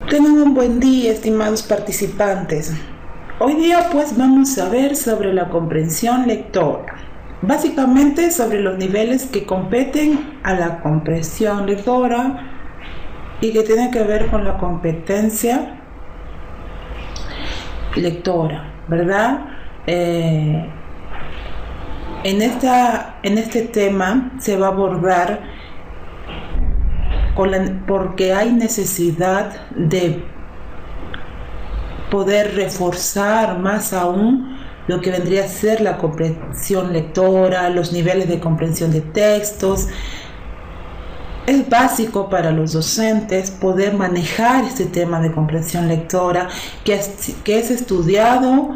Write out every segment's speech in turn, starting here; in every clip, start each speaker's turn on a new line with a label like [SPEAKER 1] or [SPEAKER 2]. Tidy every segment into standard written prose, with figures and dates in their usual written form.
[SPEAKER 1] Tengan un buen día, estimados participantes. Hoy día pues vamos a ver sobre la comprensión lectora. Básicamente sobre los niveles que competen a la comprensión lectora y que tienen que ver con la competencia lectora, ¿verdad? En este tema se va a abordar porque hay necesidad de poder reforzar más aún lo que vendría a ser la comprensión lectora, los niveles de comprensión de textos. Es básico para los docentes poder manejar este tema de comprensión lectora que es estudiado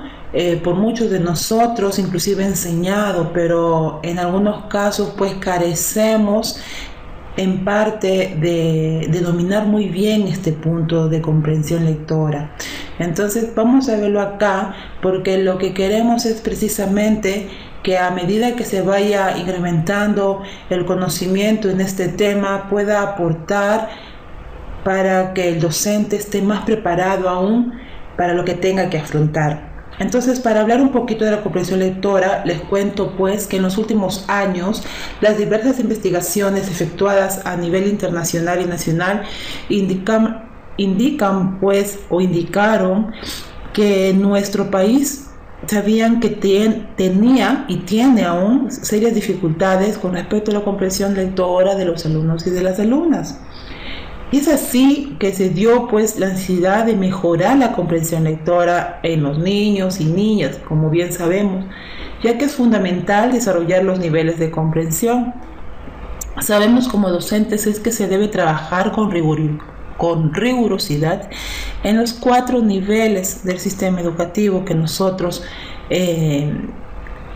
[SPEAKER 1] por muchos de nosotros, inclusive enseñado, pero en algunos casos pues carecemos en parte de dominar muy bien este punto de comprensión lectora. Entonces vamos a verlo acá porque lo que queremos es precisamente que a medida que se vaya incrementando el conocimiento en este tema pueda aportar para que el docente esté más preparado aún para lo que tenga que afrontar. Entonces, para hablar un poquito de la comprensión lectora, les cuento pues que en los últimos años las diversas investigaciones efectuadas a nivel internacional y nacional indicaron que nuestro país sabían que tenía y tiene aún serias dificultades con respecto a la comprensión lectora de los alumnos y de las alumnas. Y es así que se dio pues la necesidad de mejorar la comprensión lectora en los niños y niñas, como bien sabemos, ya que es fundamental desarrollar los niveles de comprensión. Sabemos como docentes es que se debe trabajar con rigurosidad en los 4 niveles del sistema educativo que nosotros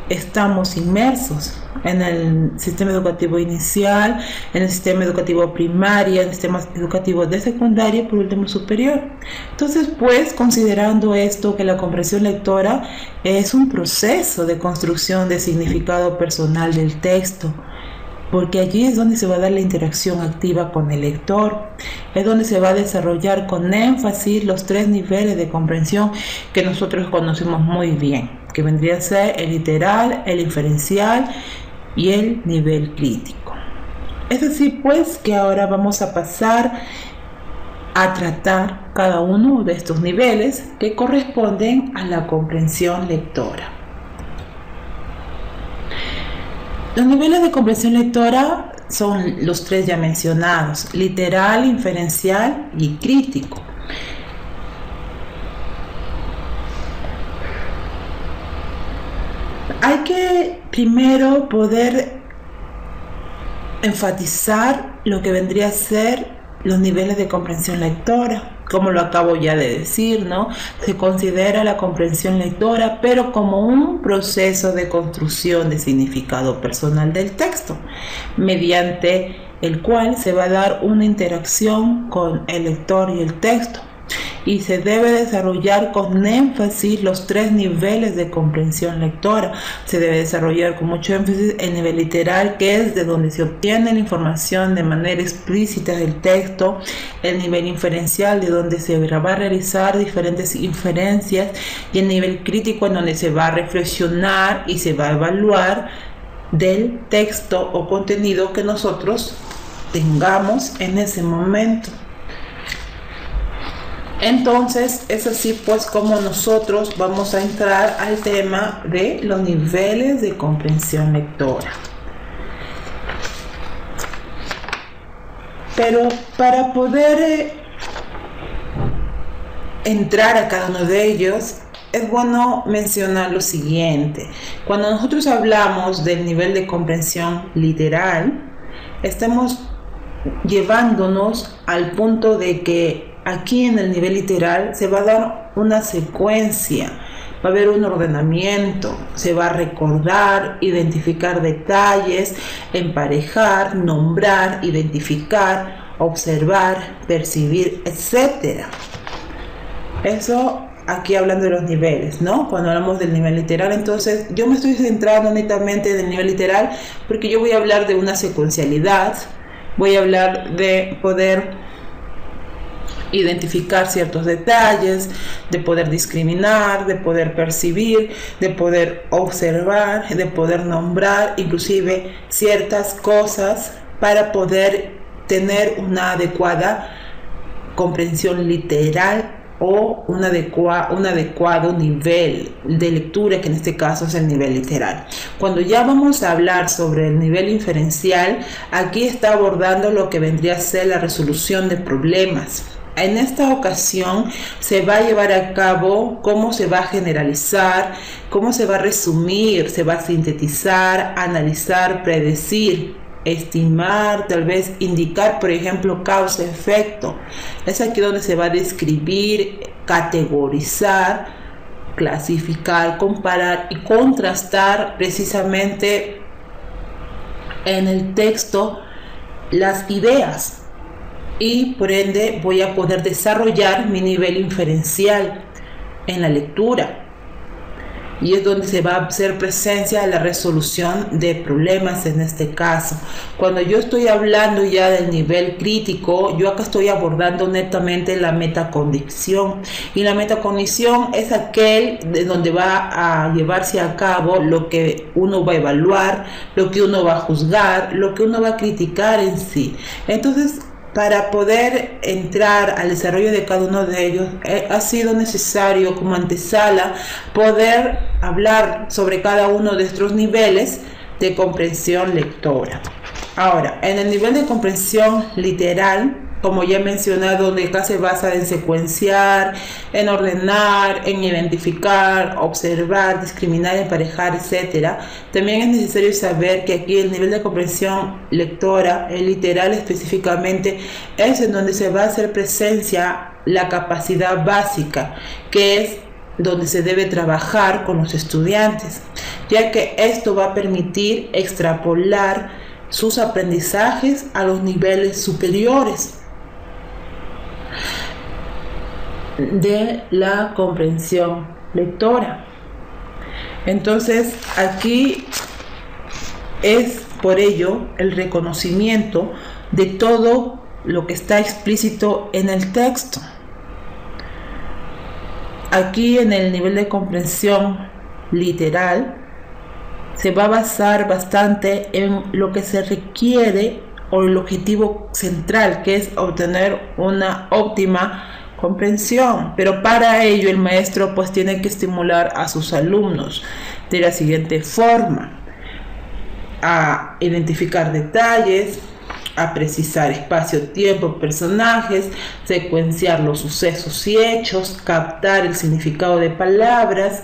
[SPEAKER 1] estamos inmersos, en el sistema educativo inicial, en el sistema educativo primaria, en el sistema educativo de secundaria y por último superior. Entonces pues considerando esto, que la comprensión lectora es un proceso de construcción de significado personal del texto, porque allí es donde se va a dar la interacción activa con el lector, es donde se va a desarrollar con énfasis los 3 niveles de comprensión que nosotros conocemos muy bien, que vendría a ser el literal, el inferencial y el nivel crítico. Es así pues que ahora vamos a pasar a tratar cada uno de estos niveles que corresponden a la comprensión lectora. Los niveles de comprensión lectora son los 3 ya mencionados: literal, inferencial y crítico. Hay que primero poder enfatizar lo que vendría a ser los niveles de comprensión lectora. Como lo acabo ya de decir, ¿no? Se considera la comprensión lectora, pero como un proceso de construcción de significado personal del texto, mediante el cual se va a dar una interacción con el lector y el texto. Y se debe desarrollar con énfasis los 3 niveles de comprensión lectora. Se debe desarrollar con mucho énfasis el nivel literal, que es de donde se obtiene la información de manera explícita del texto; el nivel inferencial, de donde se va a realizar diferentes inferencias; y el nivel crítico, en donde se va a reflexionar y se va a evaluar del texto o contenido que nosotros tengamos en ese momento. Entonces es así pues como nosotros vamos a entrar al tema de los niveles de comprensión lectora. Pero para poder entrar a cada uno de ellos es bueno mencionar lo siguiente: cuando nosotros hablamos del nivel de comprensión literal, estamos llevándonos al punto de que aquí en el nivel literal se va a dar una secuencia, va a haber un ordenamiento, se va a recordar, identificar detalles, emparejar, nombrar, identificar, observar, percibir, etc. Eso aquí hablando de los niveles, ¿no? Cuando hablamos del nivel literal, entonces yo me estoy centrando netamente en el nivel literal porque yo voy a hablar de una secuencialidad, voy a hablar de poder identificar ciertos detalles, de poder discriminar, de poder percibir, de poder observar, de poder nombrar inclusive ciertas cosas para poder tener una adecuada comprensión literal o un adecuado nivel de lectura, que en este caso es el nivel literal. Cuando ya vamos a hablar sobre el nivel inferencial, aquí está abordando lo que vendría a ser la resolución de problemas. En esta ocasión se va a llevar a cabo cómo se va a generalizar, cómo se va a resumir, se va a sintetizar, analizar, predecir, estimar, tal vez indicar, por ejemplo, causa-efecto. Es aquí donde se va a describir, categorizar, clasificar, comparar y contrastar precisamente en el texto las ideas, y por ende voy a poder desarrollar mi nivel inferencial en la lectura. Y es donde se va a hacer presencia de la resolución de problemas en este caso. Cuando yo estoy hablando ya del nivel crítico, yo acá estoy abordando netamente la metacognición. Y la metacognición es aquel de donde va a llevarse a cabo lo que uno va a evaluar, lo que uno va a juzgar, lo que uno va a criticar en sí. Entonces, para poder entrar al desarrollo de cada uno de ellos, ha sido necesario como antesala poder hablar sobre cada uno de estos niveles de comprensión lectora. Ahora, en el nivel de comprensión literal, como ya he mencionado, donde acá se basa en secuenciar, en ordenar, en identificar, observar, discriminar, emparejar, etc. También es necesario saber que aquí el nivel de comprensión lectora, el literal específicamente, es en donde se va a hacer presencia la capacidad básica, que es donde se debe trabajar con los estudiantes, ya que esto va a permitir extrapolar sus aprendizajes a los niveles superiores de la comprensión lectora. Entonces, aquí es por ello el reconocimiento de todo lo que está explícito en el texto. Aquí en el nivel de comprensión literal se va a basar bastante en lo que se requiere o el objetivo central, que es obtener una óptima comprensión. Pero para ello el maestro pues tiene que estimular a sus alumnos de la siguiente forma: a identificar detalles, a precisar espacio, tiempo, personajes, secuenciar los sucesos y hechos, captar el significado de palabras,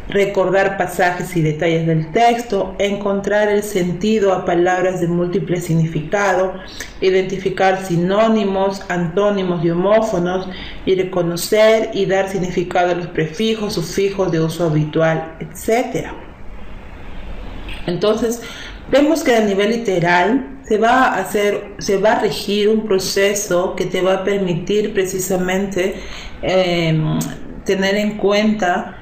[SPEAKER 1] recordar pasajes y detalles del texto, encontrar el sentido a palabras de múltiple significado, identificar sinónimos, antónimos y homófonos, y reconocer y dar significado a los prefijos, sufijos de uso habitual, etc. Entonces, vemos que a nivel literal se va a regir un proceso que te va a permitir precisamente tener en cuenta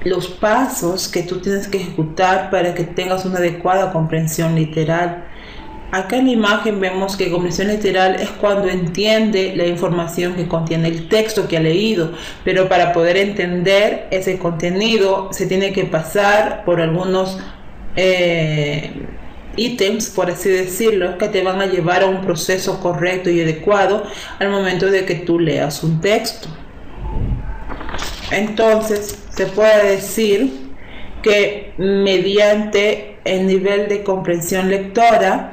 [SPEAKER 1] los pasos que tú tienes que ejecutar para que tengas una adecuada comprensión literal. Acá en la imagen vemos que comprensión literal es cuando entiende la información que contiene el texto que ha leído, pero para poder entender ese contenido se tiene que pasar por algunos ítems, por así decirlo, que te van a llevar a un proceso correcto y adecuado al momento de que tú leas un texto. Entonces, se puede decir que mediante el nivel de comprensión lectora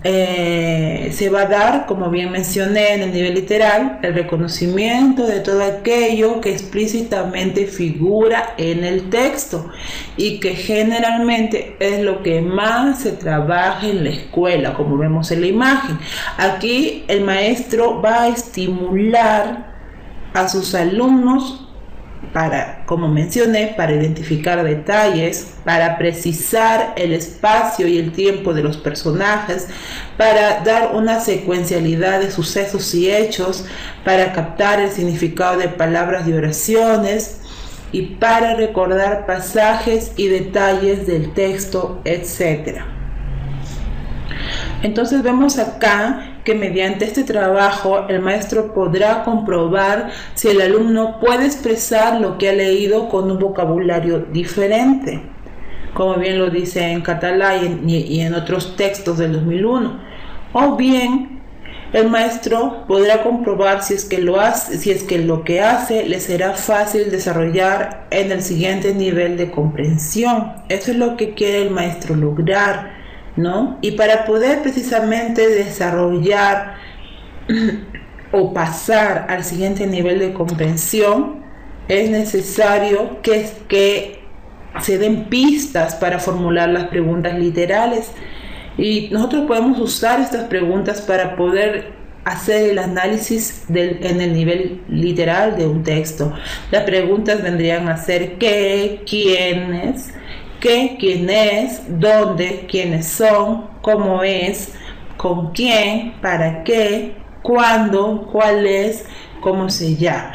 [SPEAKER 1] se va a dar, como bien mencioné, en el nivel literal, el reconocimiento de todo aquello que explícitamente figura en el texto y que generalmente es lo que más se trabaja en la escuela, como vemos en la imagen. Aquí el maestro va a estimular a sus alumnos para, como mencioné, para identificar detalles, para precisar el espacio y el tiempo de los personajes, para dar una secuencialidad de sucesos y hechos, para captar el significado de palabras y oraciones, y para recordar pasajes y detalles del texto, etc. Entonces vemos acá que mediante este trabajo el maestro podrá comprobar si el alumno puede expresar lo que ha leído con un vocabulario diferente, como bien lo dice en catalán y en otros textos del 2001, o bien el maestro podrá comprobar si es que lo que hace le será fácil desarrollar en el siguiente nivel de comprensión. Eso es lo que quiere el maestro lograr, ¿no? Y para poder precisamente desarrollar o pasar al siguiente nivel de comprensión, es necesario que se den pistas para formular las preguntas literales. Y nosotros podemos usar estas preguntas para poder hacer el análisis en el nivel literal de un texto. Las preguntas vendrían a ser qué, quiénes, qué, quién es, dónde, quiénes son, cómo es, con quién, para qué, cuándo, cuál es, cómo se llama.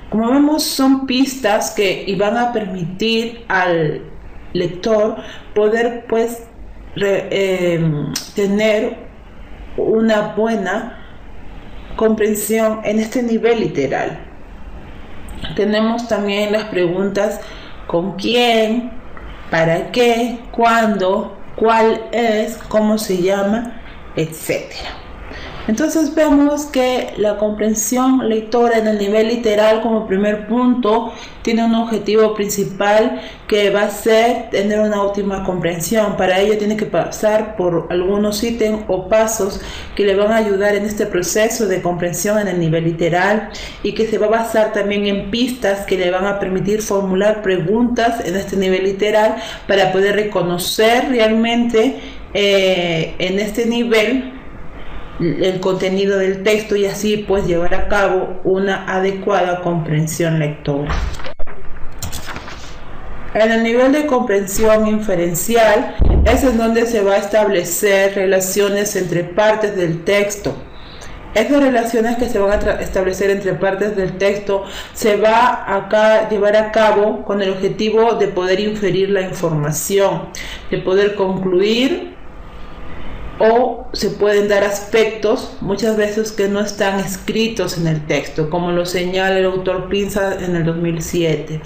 [SPEAKER 1] Como vemos, son pistas que van a permitir al lector poder tener una buena comprensión en este nivel literal. Tenemos también las preguntas con quién, para qué, cuándo, cuál es, cómo se llama, etcétera. Entonces vemos que la comprensión lectora en el nivel literal como primer punto tiene un objetivo principal que va a ser tener una óptima comprensión. Para ello tiene que pasar por algunos ítems o pasos que le van a ayudar en este proceso de comprensión en el nivel literal y que se va a basar también en pistas que le van a permitir formular preguntas en este nivel literal para poder reconocer realmente en este nivel el contenido del texto y así pues llevar a cabo una adecuada comprensión lectora. En el nivel de comprensión inferencial es en donde se va a establecer relaciones entre partes del texto. Estas relaciones que se van a establecer entre partes del texto se va a llevar a cabo con el objetivo de poder inferir la información, de poder concluir, o se pueden dar aspectos muchas veces que no están escritos en el texto, como lo señala el autor Pinza en el 2007,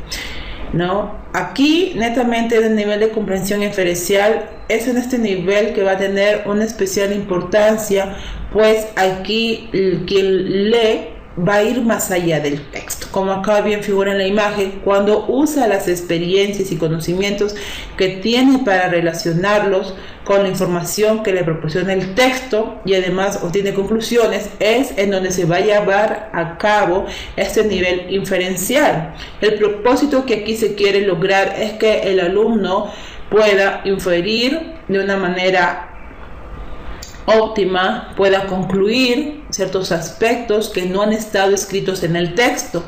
[SPEAKER 1] ¿no? Aquí netamente el nivel de comprensión inferencial es en este nivel que va a tener una especial importancia, pues aquí quien lee va a ir más allá del texto, como acá bien figura en la imagen, cuando usa las experiencias y conocimientos que tiene para relacionarlos con la información que le proporciona el texto y además obtiene conclusiones, es en donde se va a llevar a cabo este nivel inferencial. El propósito que aquí se quiere lograr es que el alumno pueda inferir de una manera óptima, pueda concluir ciertos aspectos que no han estado escritos en el texto,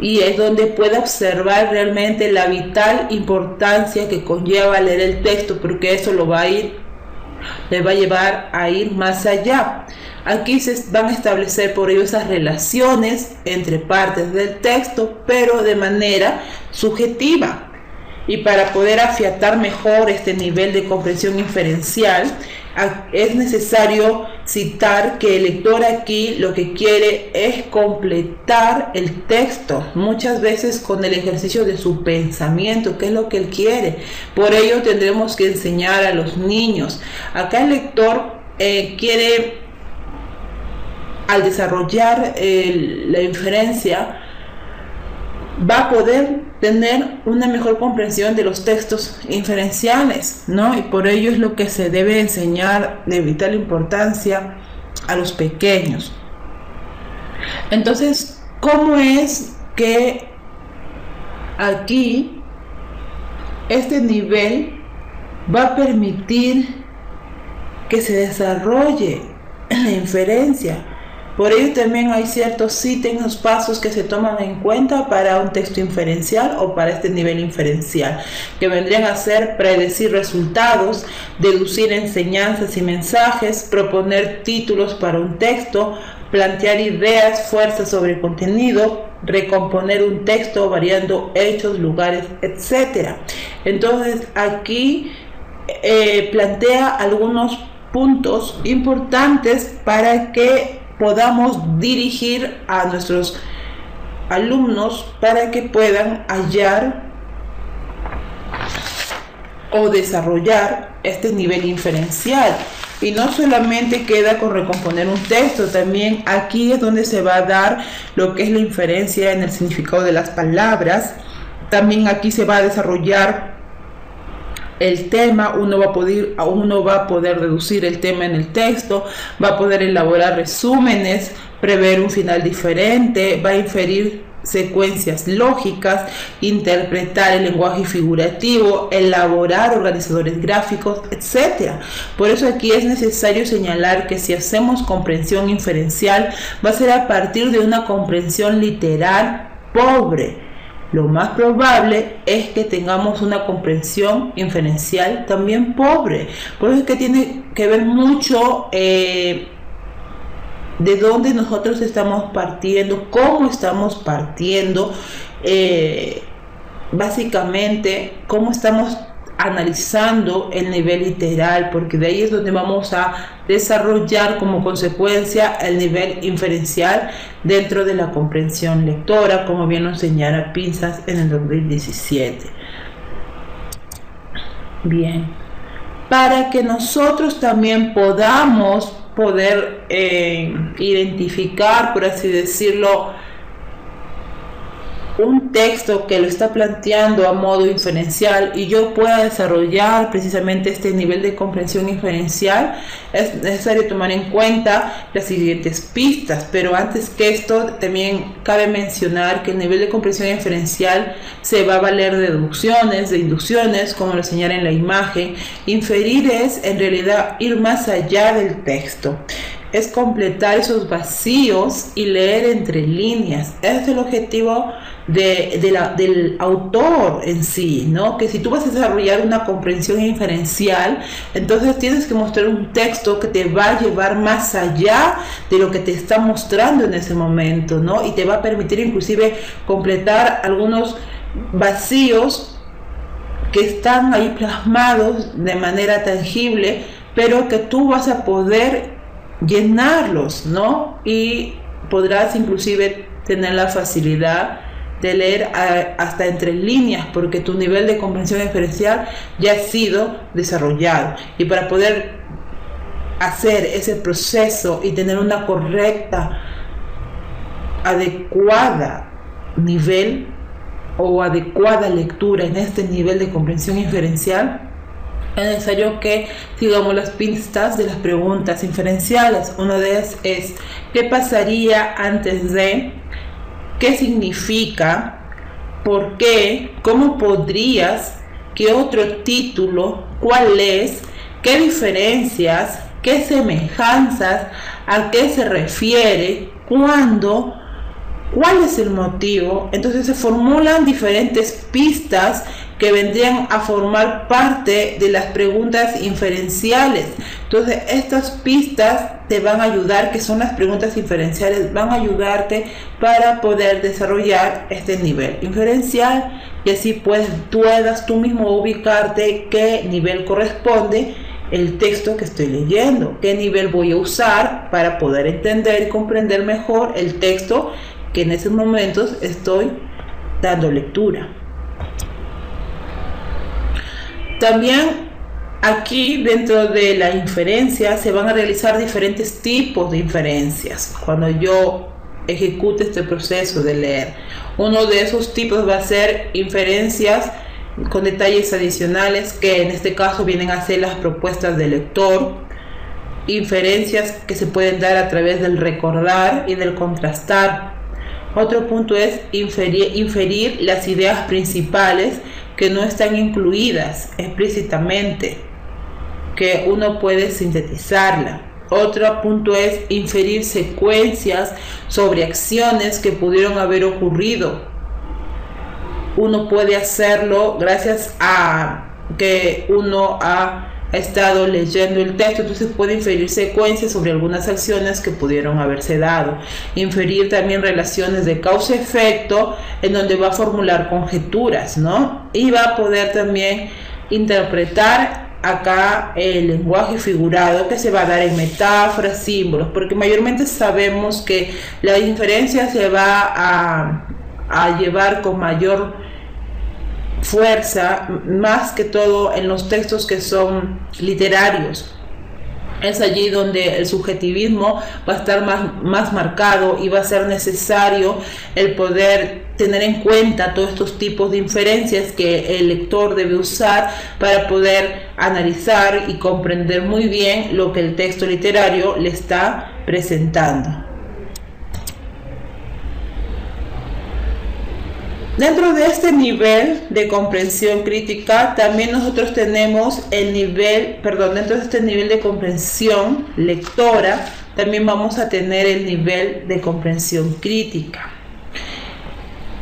[SPEAKER 1] y es donde puede observar realmente la vital importancia que conlleva leer el texto, porque eso le va a llevar a ir más allá. Aquí se van a establecer por ello esas relaciones entre partes del texto, pero de manera subjetiva. Y para poder afiatar mejor este nivel de comprensión inferencial, es necesario citar que el lector aquí lo que quiere es completar el texto, muchas veces con el ejercicio de su pensamiento, que es lo que él quiere. Por ello tendremos que enseñar a los niños. Acá el lector quiere, al desarrollar la inferencia, va a poder tener una mejor comprensión de los textos inferenciales, ¿no? Y por ello es lo que se debe enseñar de vital importancia a los pequeños. Entonces, ¿cómo es que aquí este nivel va a permitir que se desarrolle la inferencia? Por ello también hay ciertos ítems, pasos que se toman en cuenta para un texto inferencial o para este nivel inferencial, que vendrían a ser predecir resultados, deducir enseñanzas y mensajes, proponer títulos para un texto, plantear ideas, fuerzas sobre contenido, recomponer un texto variando hechos, lugares, etc. Entonces aquí plantea algunos puntos importantes para que podamos dirigir a nuestros alumnos para que puedan hallar o desarrollar este nivel inferencial. Y no solamente queda con recomponer un texto, también aquí es donde se va a dar lo que es la inferencia en el significado de las palabras. También aquí se va a desarrollar el tema, uno va a poder reducir el tema en el texto, va a poder elaborar resúmenes, prever un final diferente, va a inferir secuencias lógicas, interpretar el lenguaje figurativo, elaborar organizadores gráficos, etc. Por eso aquí es necesario señalar que si hacemos comprensión inferencial va a ser a partir de una comprensión literal pobre. Lo más probable es que tengamos una comprensión inferencial también pobre. Por eso es que tiene que ver mucho de dónde nosotros estamos partiendo, cómo estamos partiendo, básicamente cómo estamos analizando el nivel literal, porque de ahí es donde vamos a desarrollar como consecuencia el nivel inferencial dentro de la comprensión lectora, como bien nos señala Pinzas en el 2017. Bien, para que nosotros también podamos identificar, por así decirlo, un texto que lo está planteando a modo inferencial y yo pueda desarrollar precisamente este nivel de comprensión inferencial, es necesario tomar en cuenta las siguientes pistas. Pero antes que esto, también cabe mencionar que el nivel de comprensión inferencial se va a valer de deducciones, de inducciones, como lo señala en la imagen. Inferir es en realidad ir más allá del texto, es completar esos vacíos y leer entre líneas. Ese es el objetivo del autor en sí, ¿no? Que si tú vas a desarrollar una comprensión inferencial, entonces tienes que mostrar un texto que te va a llevar más allá de lo que te está mostrando en ese momento, ¿no? Y te va a permitir inclusive completar algunos vacíos que están ahí plasmados de manera tangible, pero que tú vas a poder llenarlos, ¿no? Y podrás inclusive tener la facilidad de leer hasta entre líneas, porque tu nivel de comprensión inferencial ya ha sido desarrollado. Y para poder hacer ese proceso y tener una correcta, adecuada nivel o adecuada lectura en este nivel de comprensión inferencial, es necesario que sigamos las pistas de las preguntas inferenciales. Una de ellas es: ¿qué pasaría antes de? ¿Qué significa? ¿Por qué? ¿Cómo podrías? ¿Qué otro título? ¿Cuál es? ¿Qué diferencias? ¿Qué semejanzas? ¿A qué se refiere? ¿Cuándo? ¿Cuál es el motivo? Entonces se formulan diferentes pistas que vendrían a formar parte de las preguntas inferenciales. Entonces estas pistas te van a ayudar, que son las preguntas inferenciales, van a ayudarte para poder desarrollar este nivel inferencial y así puedas tú mismo ubicarte qué nivel corresponde el texto que estoy leyendo, qué nivel voy a usar para poder entender y comprender mejor el texto que en esos momentos estoy dando lectura. También aquí dentro de la inferencia se van a realizar diferentes tipos de inferencias cuando yo ejecute este proceso de leer. Uno de esos tipos va a ser inferencias con detalles adicionales, que en este caso vienen a ser las propuestas del lector. Inferencias que se pueden dar a través del recordar y del contrastar. Otro punto es inferir las ideas principales que no están incluidas explícitamente, que uno puede sintetizarla. Otro punto es inferir secuencias sobre acciones que pudieron haber ocurrido. Uno puede hacerlo gracias a que uno ha estado leyendo el texto, entonces puede inferir secuencias sobre algunas acciones que pudieron haberse dado. Inferir también relaciones de causa-efecto, en donde va a formular conjeturas, ¿no? Y va a poder también interpretar acá el lenguaje figurado, que se va a dar en metáforas, símbolos, porque mayormente sabemos que la inferencia se va a llevar con mayor fuerza, más que todo en los textos que son literarios. Es allí donde el subjetivismo va a estar más marcado y va a ser necesario el poder tener en cuenta todos estos tipos de inferencias que el lector debe usar para poder analizar y comprender muy bien lo que el texto literario le está presentando. Dentro de este nivel de comprensión crítica, también nosotros tenemos dentro de este nivel de comprensión lectora, también vamos a tener el nivel de comprensión crítica.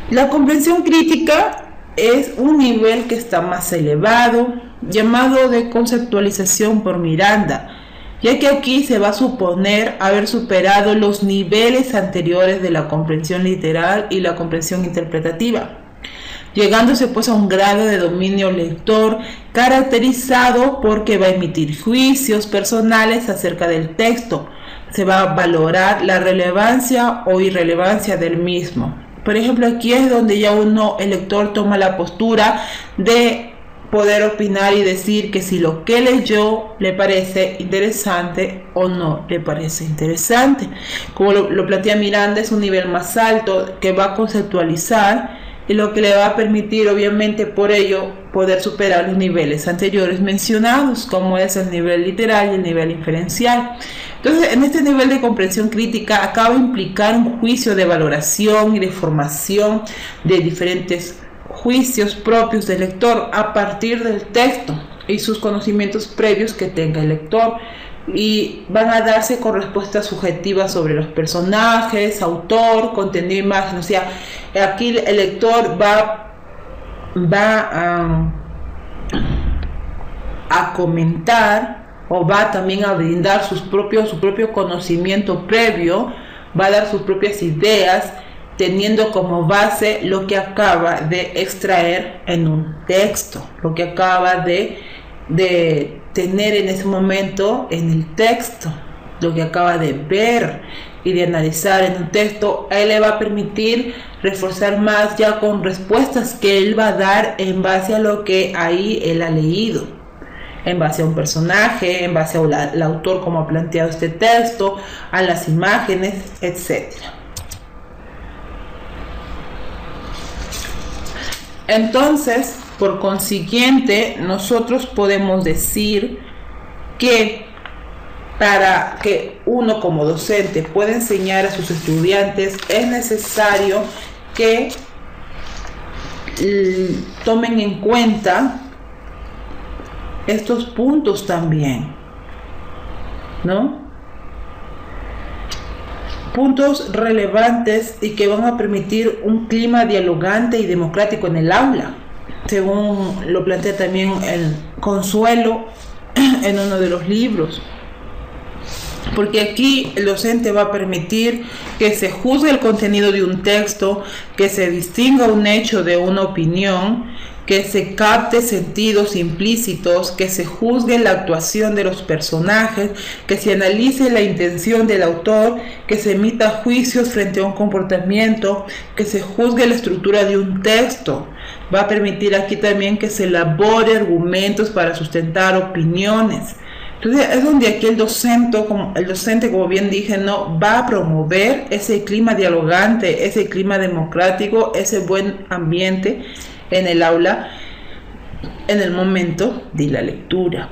[SPEAKER 1] La comprensión crítica es un nivel que está más elevado, llamado de conceptualización por Miranda, ya que aquí se va a suponer haber superado los niveles anteriores de la comprensión literal y la comprensión interpretativa, llegándose pues a un grado de dominio lector caracterizado porque va a emitir juicios personales acerca del texto, se va a valorar la relevancia o irrelevancia del mismo. Por ejemplo, aquí es donde ya el lector toma la postura de poder opinar y decir que si lo que leyó le parece interesante o no le parece interesante. Como lo plantea Miranda, es un nivel más alto que va a conceptualizar y lo que le va a permitir, obviamente, por ello poder superar los niveles anteriores mencionados, como es el nivel literal y el nivel inferencial. Entonces, en este nivel de comprensión crítica acaba de implicar un juicio de valoración y de formación de diferentes juicios propios del lector a partir del texto y sus conocimientos previos que tenga el lector, y van a darse con respuestas subjetivas sobre los personajes, autor, contenido, imagen. O sea, aquí el lector va a comentar, o va también a brindar su propio conocimiento previo, va a dar sus propias ideas, teniendo como base lo que acaba de extraer en un texto, lo que acaba de tener en ese momento en el texto, lo que acaba de ver y de analizar en un texto. A él le va a permitir reforzar más ya con respuestas que él va a dar en base a lo que ahí él ha leído, en base a un personaje, en base al autor como ha planteado este texto, a las imágenes, etc. Entonces, por consiguiente, nosotros podemos decir que para que uno como docente pueda enseñar a sus estudiantes es necesario que tomen en cuenta estos puntos también, ¿no? Puntos relevantes y que van a permitir un clima dialogante y democrático en el aula, según lo plantea también el Consuelo en uno de los libros. Porque aquí el docente va a permitir que se juzgue el contenido de un texto, que se distinga un hecho de una opinión, que se capte sentidos implícitos, que se juzgue la actuación de los personajes, que se analice la intención del autor, que se emita juicios frente a un comportamiento, que se juzgue la estructura de un texto. Va a permitir aquí también que se elabore argumentos para sustentar opiniones. Entonces es donde aquí el docente, como bien dije, no va a promover ese clima dialogante, ese clima democrático, ese buen ambiente en el aula en el momento de la lectura.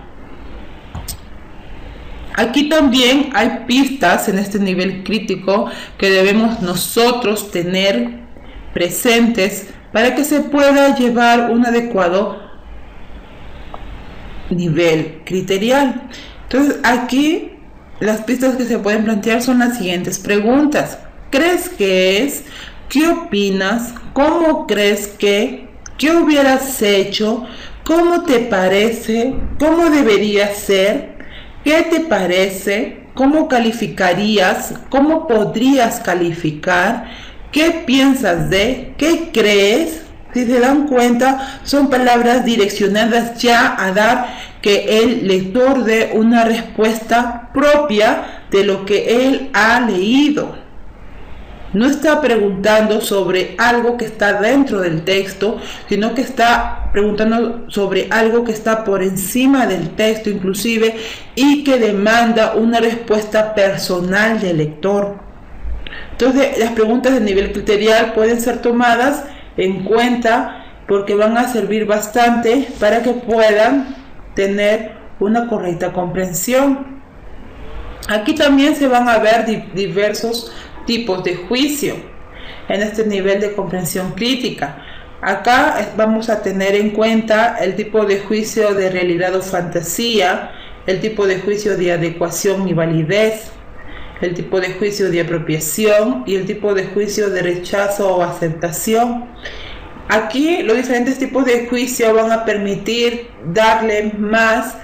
[SPEAKER 1] Aquí también hay pistas en este nivel crítico que debemos nosotros tener presentes para que se pueda llevar un adecuado nivel criterial. Entonces aquí las pistas que se pueden plantear son las siguientes preguntas: ¿crees que es? ¿Qué opinas? ¿Cómo crees que? ¿Qué hubieras hecho? ¿Cómo te parece? ¿Cómo debería ser? ¿Qué te parece? ¿Cómo calificarías? ¿Cómo podrías calificar? ¿Qué piensas de? ¿Qué crees? Si se dan cuenta, son palabras direccionadas ya a dar que el lector dé una respuesta propia de lo que él ha leído. No está preguntando sobre algo que está dentro del texto, sino que está preguntando sobre algo que está por encima del texto inclusive, y que demanda una respuesta personal del lector. Entonces, las preguntas de nivel criterial pueden ser tomadas en cuenta porque van a servir bastante para que puedan tener una correcta comprensión. Aquí también se van a ver diversos tipos de juicio en este nivel de comprensión crítica. Acá vamos a tener en cuenta el tipo de juicio de realidad o fantasía, el tipo de juicio de adecuación y validez, el tipo de juicio de apropiación y el tipo de juicio de rechazo o aceptación. Aquí los diferentes tipos de juicio van a permitir darle más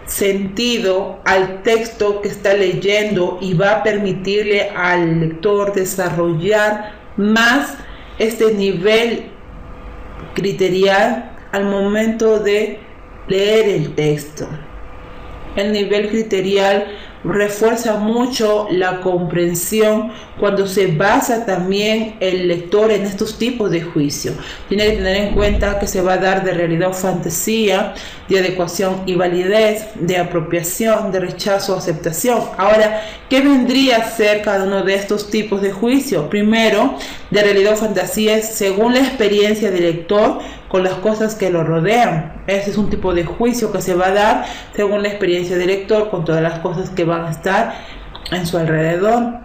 [SPEAKER 1] sentido al texto que está leyendo y va a permitirle al lector desarrollar más este nivel criterial al momento de leer el texto. El nivel criterial refuerza mucho la comprensión cuando se basa también el lector en estos tipos de juicio. Tiene que tener en cuenta que se va a dar de realidad o fantasía, de adecuación y validez, de apropiación, de rechazo o aceptación. Ahora, ¿qué vendría a ser cada uno de estos tipos de juicio? Primero, de realidad o fantasía es según la experiencia del lector con las cosas que lo rodean. Ese es un tipo de juicio que se va a dar según la experiencia del lector con todas las cosas que van a estar en su alrededor.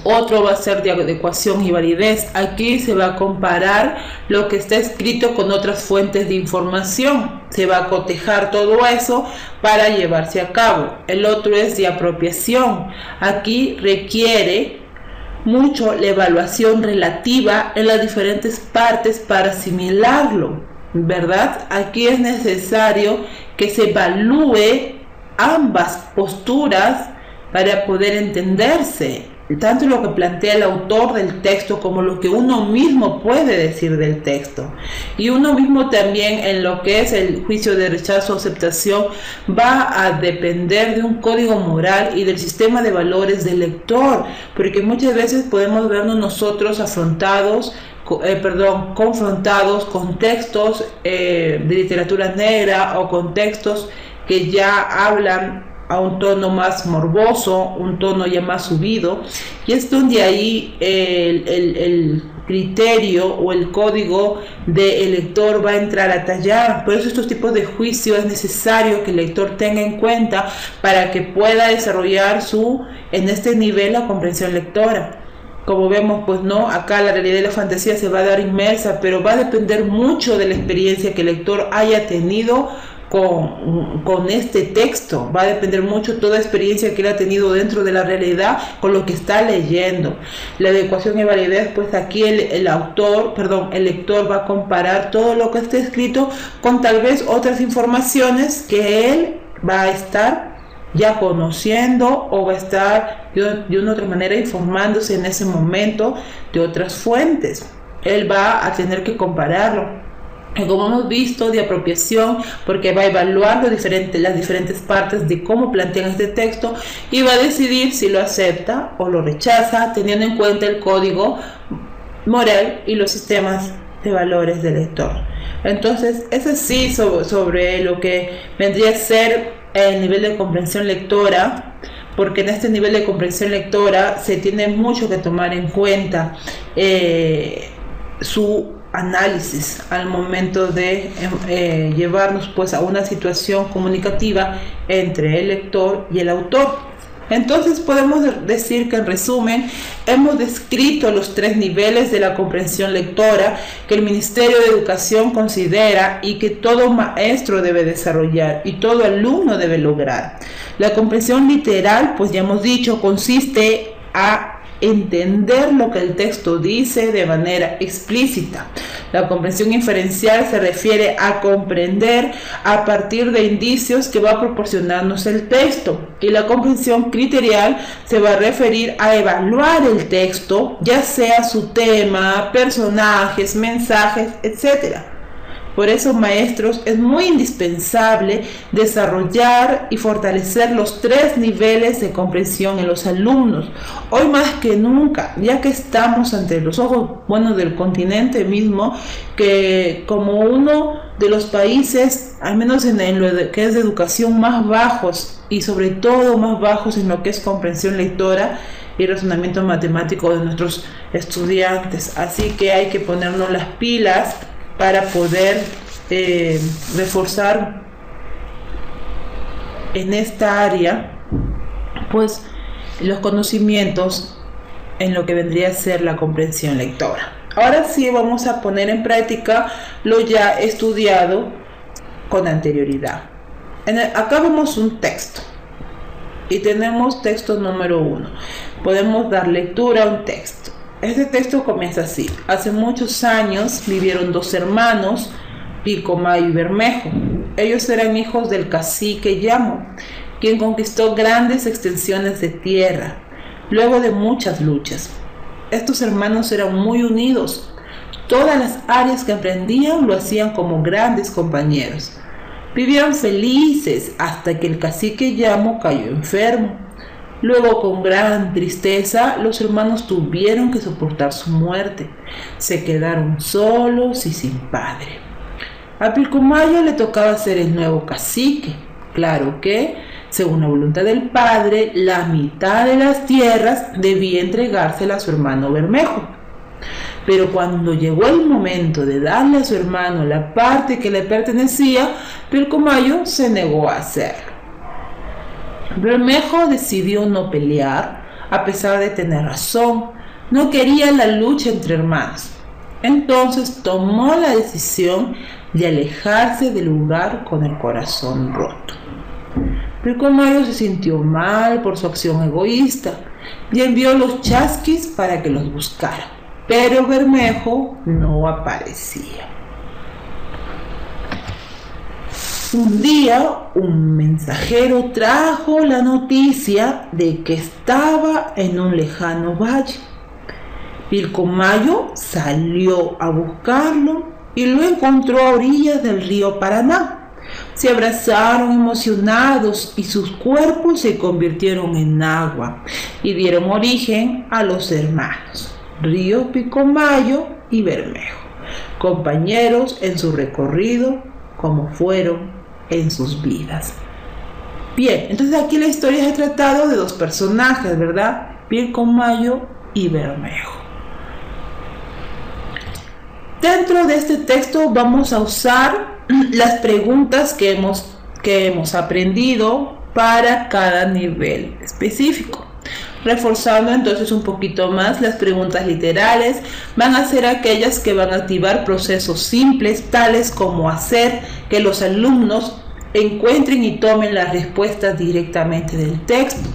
[SPEAKER 1] Otro va a ser de adecuación y validez. Aquí se va a comparar lo que está escrito con otras fuentes de información. Se va a cotejar todo eso para llevarse a cabo. El otro es de apropiación. Aquí requiere mucho la evaluación relativa en las diferentes partes para asimilarlo, ¿verdad? Aquí es necesario que se evalúe ambas posturas para poder entenderse, tanto lo que plantea el autor del texto como lo que uno mismo puede decir del texto. Y uno mismo también en lo que es el juicio de rechazo o aceptación va a depender de un código moral y del sistema de valores del lector, porque muchas veces podemos vernos nosotros confrontados con textos de literatura negra o con textos que ya hablan a un tono más morboso, un tono ya más subido, y es donde ahí el criterio o el código del lector va a entrar a tallar. Por eso estos tipos de juicio es necesario que el lector tenga en cuenta para que pueda desarrollar en este nivel la comprensión lectora. Como vemos, pues no, acá la realidad y la fantasía se va a dar inmersa, pero va a depender mucho de la experiencia que el lector haya tenido con este texto. Va a depender mucho toda experiencia que él ha tenido dentro de la realidad con lo que está leyendo. La adecuación y validez, pues aquí el lector va a comparar todo lo que está escrito con tal vez otras informaciones que él va a estar ya conociendo o va a estar de una otra manera informándose en ese momento de otras fuentes. Él va a tener que compararlo. Y como hemos visto, de apropiación, porque va a evaluar las diferentes partes de cómo plantean este texto y va a decidir si lo acepta o lo rechaza, teniendo en cuenta el código moral y los sistemas de valores del lector. Entonces, es así sobre lo que vendría a ser el nivel de comprensión lectora, porque en este nivel de comprensión lectora se tiene mucho que tomar en cuenta su análisis al momento de llevarnos pues a una situación comunicativa entre el lector y el autor. Entonces podemos decir que en resumen hemos descrito los 3 niveles de la comprensión lectora que el Ministerio de Educación considera y que todo maestro debe desarrollar y todo alumno debe lograr. La comprensión literal, pues ya hemos dicho, consiste a entender lo que el texto dice de manera explícita. La comprensión inferencial se refiere a comprender a partir de indicios que va a proporcionarnos el texto, y la comprensión criterial se va a referir a evaluar el texto, ya sea su tema, personajes, mensajes, etc. Por eso, maestros, es muy indispensable desarrollar y fortalecer los 3 niveles de comprensión en los alumnos, hoy más que nunca, ya que estamos ante los ojos, del continente mismo, que como uno de los países, al menos en lo que es de educación, más bajos, y sobre todo más bajos en lo que es comprensión lectora y razonamiento matemático de nuestros estudiantes. Así que hay que ponernos las pilas para poder reforzar en esta área pues los conocimientos en lo que vendría a ser la comprensión lectora. Ahora sí vamos a poner en práctica lo ya estudiado con anterioridad. Acá vemos un texto y tenemos texto número 1. Podemos dar lectura a un texto. Este texto comienza así: hace muchos años vivieron 2 hermanos, Pilcomayo y Bermejo. Ellos eran hijos del cacique Llamo, quien conquistó grandes extensiones de tierra, luego de muchas luchas. Estos hermanos eran muy unidos. Todas las áreas que emprendían lo hacían como grandes compañeros. Vivieron felices hasta que el cacique Llamo cayó enfermo. Luego, con gran tristeza, los hermanos tuvieron que soportar su muerte. Se quedaron solos y sin padre. A Pilcomayo le tocaba ser el nuevo cacique. Claro que, según la voluntad del padre, la mitad de las tierras debía entregársela a su hermano Bermejo. Pero cuando llegó el momento de darle a su hermano la parte que le pertenecía, Pilcomayo se negó a hacerlo. Bermejo decidió no pelear, a pesar de tener razón. No quería la lucha entre hermanos. Entonces tomó la decisión de alejarse del lugar con el corazón roto. Pilcomayo se sintió mal por su acción egoísta y envió los chasquis para que los buscaran, pero Bermejo no aparecía. Un día, un mensajero trajo la noticia de que estaba en un lejano valle. Pilcomayo salió a buscarlo y lo encontró a orillas del río Paraná. Se abrazaron emocionados y sus cuerpos se convirtieron en agua y dieron origen a los hermanos Río Pilcomayo y Bermejo, compañeros en su recorrido como fueron en sus vidas. Bien, entonces aquí la historia se ha tratado de 2 personajes, ¿verdad? Pilcomayo y Bermejo. Dentro de este texto vamos a usar las preguntas que hemos aprendido para cada nivel específico. Reforzando entonces un poquito más, las preguntas literales van a ser aquellas que van a activar procesos simples, tales como hacer que los alumnos encuentren y tomen las respuestas directamente del texto.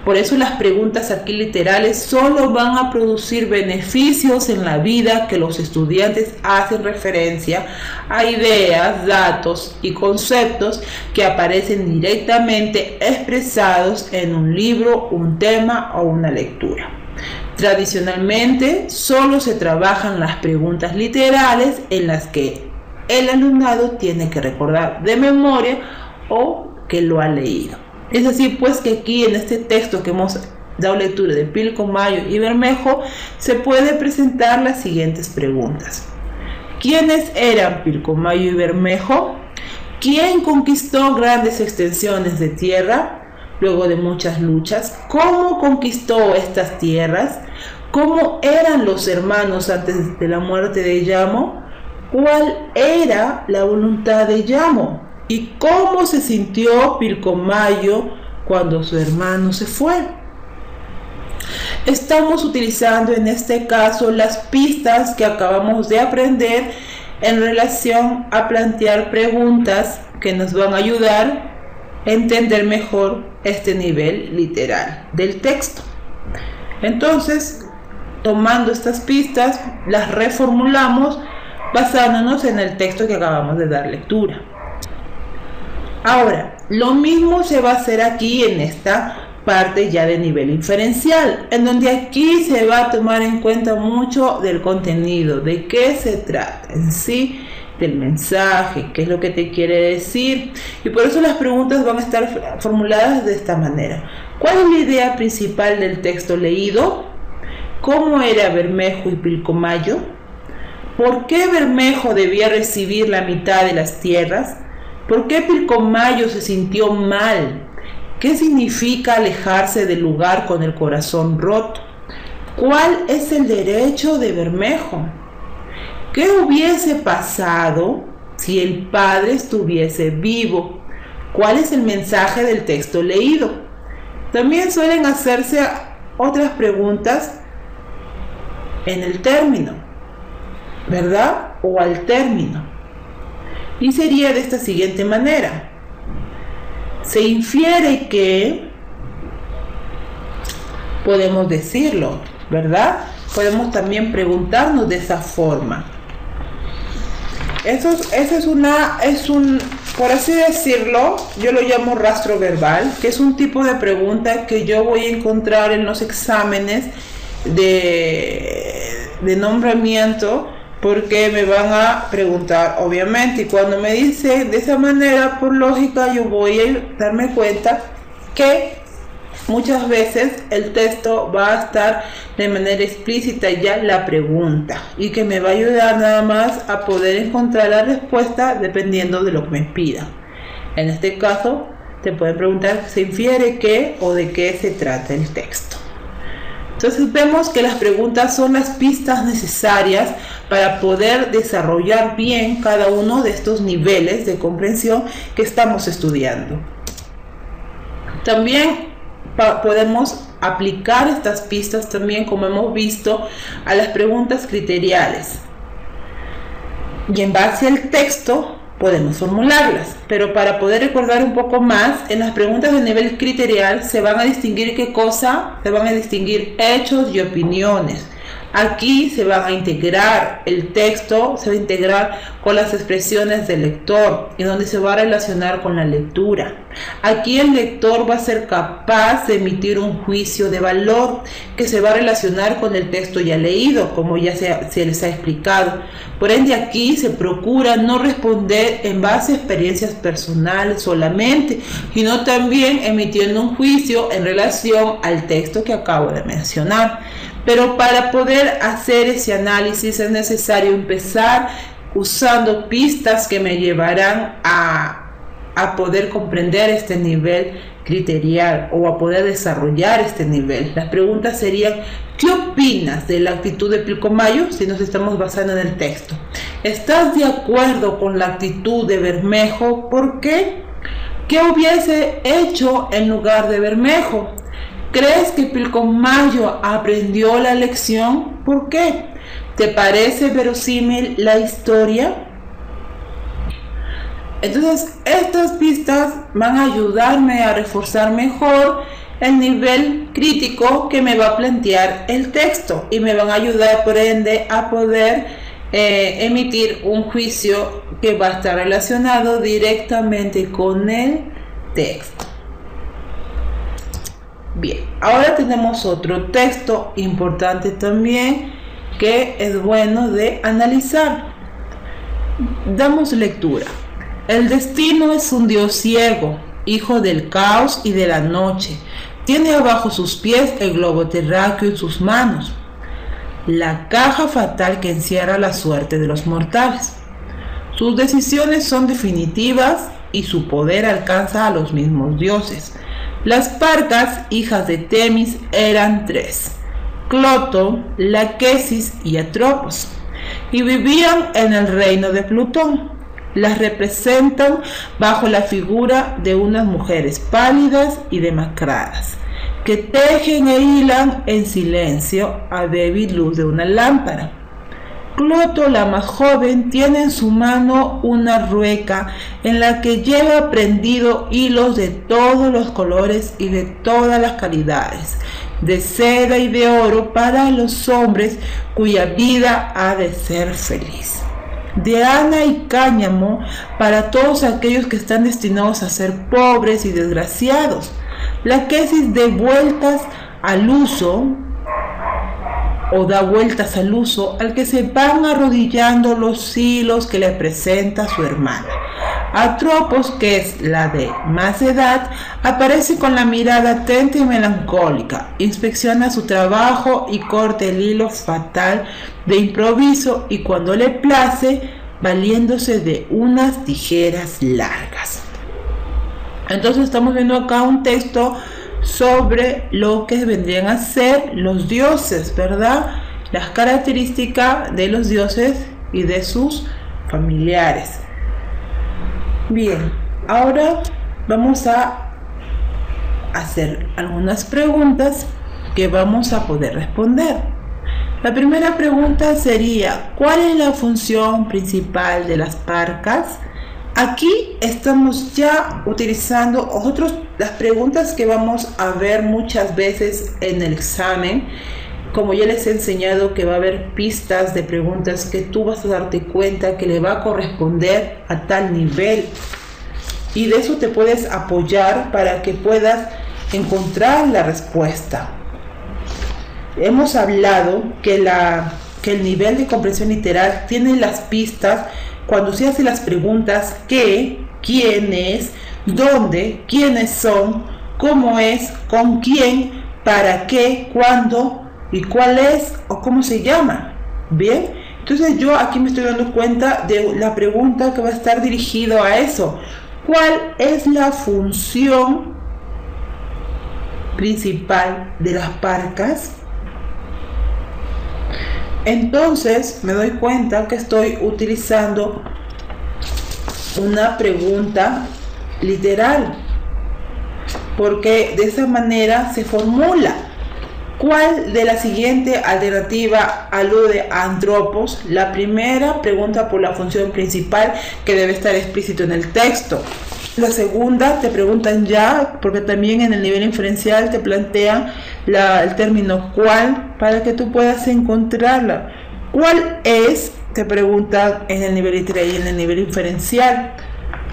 [SPEAKER 1] Por eso las preguntas aquí literales solo van a producir beneficios en la vida que los estudiantes hacen referencia a ideas, datos y conceptos que aparecen directamente expresados en un libro, un tema o una lectura. Tradicionalmente solo se trabajan las preguntas literales en las que el alumnado tiene que recordar de memoria o que lo ha leído. Es así pues que aquí en este texto que hemos dado lectura de Pilcomayo y Bermejo se puede presentar las siguientes preguntas. ¿Quiénes eran Pilcomayo y Bermejo? ¿Quién conquistó grandes extensiones de tierra luego de muchas luchas? ¿Cómo conquistó estas tierras? ¿Cómo eran los hermanos antes de la muerte de Llamo? ¿Cuál era la voluntad de Llamo? ¿Y cómo se sintió Pilcomayo cuando su hermano se fue? Estamos utilizando en este caso las pistas que acabamos de aprender en relación a plantear preguntas que nos van a ayudar a entender mejor este nivel literal del texto. Entonces, tomando estas pistas, las reformulamos basándonos en el texto que acabamos de dar lectura. Ahora, lo mismo se va a hacer aquí en esta parte ya de nivel inferencial, en donde aquí se va a tomar en cuenta mucho del contenido, de qué se trata en sí del mensaje, qué es lo que te quiere decir. Y por eso las preguntas van a estar formuladas de esta manera. ¿Cuál es la idea principal del texto leído? ¿Cómo era Bermejo y Pilcomayo? ¿Por qué Bermejo debía recibir la mitad de las tierras? ¿Por qué Pilcomayo se sintió mal? ¿Qué significa alejarse del lugar con el corazón roto? ¿Cuál es el derecho de Bermejo? ¿Qué hubiese pasado si el padre estuviese vivo? ¿Cuál es el mensaje del texto leído? También suelen hacerse otras preguntas en el término, ¿verdad? O al término. Y sería de esta siguiente manera. Se infiere que, podemos decirlo, ¿verdad? Podemos también preguntarnos de esa forma. Eso es un, por así decirlo, yo lo llamo rastro verbal, que es un tipo de pregunta que yo voy a encontrar en los exámenes de nombramiento, porque me van a preguntar, obviamente, y cuando me dicen de esa manera, por lógica, yo voy a darme cuenta que muchas veces el texto va a estar de manera explícita ya la pregunta, y que me va a ayudar nada más a poder encontrar la respuesta dependiendo de lo que me pida. En este caso, te pueden preguntar, ¿se infiere qué o de qué se trata el texto? Entonces vemos que las preguntas son las pistas necesarias para poder desarrollar bien cada uno de estos niveles de comprensión que estamos estudiando. También podemos aplicar estas pistas también, como hemos visto, a las preguntas criteriales. Y en base al texto podemos formularlas, pero para poder recordar un poco más, en las preguntas de nivel criterial se van a distinguir ¿qué cosa? Se van a distinguir hechos y opiniones. Aquí se va a integrar el texto, se va a integrar con las expresiones del lector y donde se va a relacionar con la lectura. Aquí el lector va a ser capaz de emitir un juicio de valor que se va a relacionar con el texto ya leído, como ya se les ha explicado. Por ende, aquí se procura no responder en base a experiencias personales solamente, sino también emitiendo un juicio en relación al texto que acabo de mencionar. Pero para poder hacer ese análisis es necesario empezar usando pistas que me llevarán a poder comprender este nivel criterial o a poder desarrollar este nivel. Las preguntas serían, ¿qué opinas de la actitud de Pilcomayo si nos estamos basando en el texto? ¿Estás de acuerdo con la actitud de Bermejo? ¿Por qué? ¿Qué hubiese hecho en lugar de Bermejo? ¿Crees que Pilcomayo aprendió la lección? ¿Por qué? ¿Te parece verosímil la historia? Entonces, estas pistas van a ayudarme a reforzar mejor el nivel crítico que me va a plantear el texto y me van a ayudar, por ende, a poder emitir un juicio que va a estar relacionado directamente con el texto. Bien, ahora tenemos otro texto importante también que es bueno de analizar. Damos lectura. El destino es un dios ciego, hijo del caos y de la noche. Tiene abajo sus pies el globo terráqueo en sus manos, la caja fatal que encierra la suerte de los mortales. Sus decisiones son definitivas y su poder alcanza a los mismos dioses. Las Parcas, hijas de Temis, eran tres: Cloto, Laquesis y Atropos, y vivían en el reino de Plutón. Las representan bajo la figura de unas mujeres pálidas y demacradas, que tejen e hilan en silencio a débil luz de una lámpara. Cloto, la más joven, tiene en su mano una rueca en la que lleva prendido hilos de todos los colores y de todas las calidades, de seda y de oro para los hombres cuya vida ha de ser feliz, de Ana y cáñamo para todos aquellos que están destinados a ser pobres y desgraciados, Laquesis de vueltas al uso o da vueltas al uso al que se van arrodillando los hilos que le presenta su hermana. Atropos, que es la de más edad, aparece con la mirada atenta y melancólica, inspecciona su trabajo y corta el hilo fatal de improviso, y cuando le place, valiéndose de unas tijeras largas. Entonces estamos viendo acá un texto sobre lo que vendrían a ser los dioses, ¿verdad? Las características de los dioses y de sus familiares. Bien, ahora vamos a hacer algunas preguntas que vamos a poder responder. La primera pregunta sería: ¿cuál es la función principal de las parcas? Aquí estamos ya utilizando las preguntas que vamos a ver muchas veces en el examen. Como ya les he enseñado que va a haber pistas de preguntas que tú vas a darte cuenta que le va a corresponder a tal nivel. Y de eso te puedes apoyar para que puedas encontrar la respuesta. Hemos hablado que el nivel de comprensión literal tiene las pistas cuando se hacen las preguntas qué, quién es, dónde, quiénes son, cómo es, con quién, para qué, cuándo y cuál es o cómo se llama. Bien, entonces yo aquí me estoy dando cuenta de la pregunta que va a estar dirigido a eso. ¿Cuál es la función principal de las parcas? Entonces me doy cuenta que estoy utilizando una pregunta literal, porque de esa manera se formula. ¿Cuál de la siguiente alternativa alude a antropos? La primera pregunta por la función principal, que debe estar explícito en el texto. La segunda te preguntan ya, porque también en el nivel inferencial te plantean el término cuál, para que tú puedas encontrarla. ¿Cuál es? Te preguntan en el nivel literal y en el nivel inferencial.